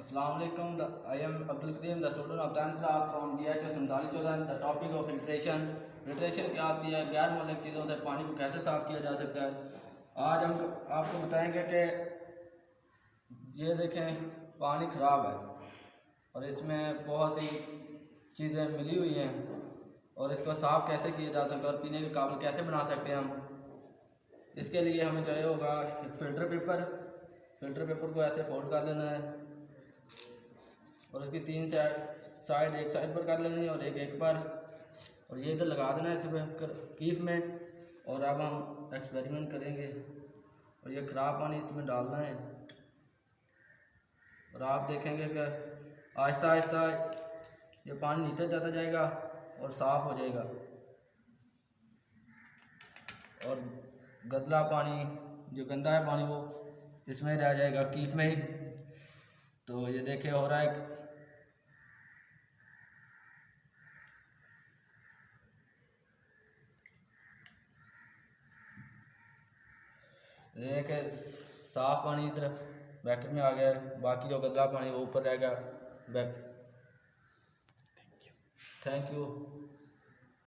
Assalamu alaikum. I am Abdul Kadeem, the student of 10th class from DHS Samdali Chodan. The topic of filtration. Filtration क्या होती है, गैर मौलिक चीज़ों से पानी को कैसे साफ़ किया जा सकता है। आज हम आपको बताएंगे कि ये देखें पानी ख़राब है और इसमें बहुत सी चीज़ें मिली हुई हैं और इसको साफ़ कैसे किया जा सकता है और पीने के काबिल कैसे बना सकते हैं हम। इसके लिए हमें चाहिए होगा एक फ़िल्टर पेपर। फ़िल्टर पेपर को ऐसे फोल्ड कर लेना है और उसकी तीन साइड एक साइड पर कर लेनी है और एक पर, और ये इधर लगा देना है इस कीफ में। और अब हम एक्सपेरिमेंट करेंगे और ये ख़राब पानी इसमें डालना है और आप देखेंगे कि आहिस्ता आहिस्ता ये पानी नीचे जाता जाएगा और साफ़ हो जाएगा और गंदा पानी, जो गंदा है पानी, वो इसमें रह जाएगा कीफ में ही। तो ये देखे हो रहा है एक साफ़ पानी इधर बैकेट में आ गया है, बाकी जो गंदा पानी वो ऊपर रहेगा बैक। Thank you.